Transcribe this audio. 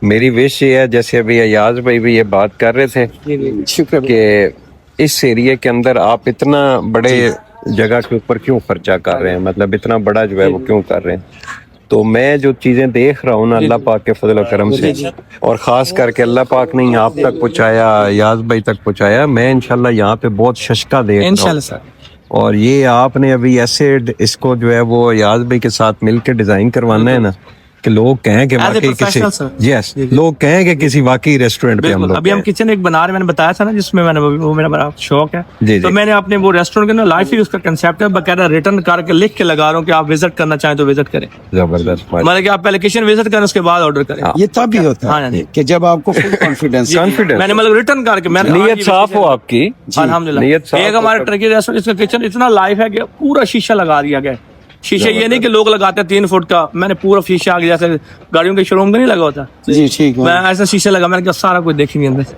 میری وش یہ ہے جیسے ابھی ایاز بھائی بھی یہ بات کر رہے تھے کہ اس ایریے کے اندر آپ اتنا بڑے جگہ کے اوپر کیوں خرچہ کر رہے ہیں، مطلب اتنا بڑا جو ہے وہ کیوں کر رہے ہیں. تو میں جو چیزیں دیکھ رہا ہوں نا اللہ پاک کے فضل و کرم سے، اور خاص کر کے اللہ پاک نے آپ تک پہنچایا، ایاز بھائی تک پہنچایا، میں انشاءاللہ یہاں پہ بہت ششکا دیکھ رہا ہوں. اور یہ آپ نے ابھی ایسے اس کو جو ہے وہ ایاز بھائی کے ساتھ مل کے ڈیزائن کروانا ہے نا کہ لوگ کہیں کہ واقعی کسی لوگ کہیں کہ کسی واقعی ریسٹورینٹ پہ ہم لوگ. ابھی ہم کچن ایک بنا رہے ہیں، میں نے بتایا تھا نا جس میں وہ میرا بڑا شوق ہے، تو میں نے اپنے وہ ریسٹورینٹ کے نا لائف ہی اس کا کنسیپٹ ہے باقاعدہ ریٹرن کر کے لکھ کے لگا رہا ہوں کہ آپ وزٹ کرنا چاہیں تو وزٹ کریں. زبردست. مطلب کہ آپ پہلے کچن وزٹ کریں اس کے بعد آرڈر کریں. یہ تب ہی ہوتا ہے کہ جب آپ کو فل کانفیڈینس میں نے مطلب ریٹرن کر کے نیت صاف ہو آپ کی. الحمدللہ. ایک ہمارا ٹرکی ریسٹورینٹ اس کا کچن اتنا لائف ہے کہ پورا شیشہ لگا دیا گیا. شیشہ یہ نہیں کہ لوگ لگاتے ہیں 3 فٹ کا، میں نے پورا شیشہ آگے جیسے گاڑیوں کے شو روم کا نہیں لگا ہوتا، جی ٹھیک ہے، میں ایسا شیشہ لگا، میں نے کہا سارا کچھ دیکھیں گے اندر سے.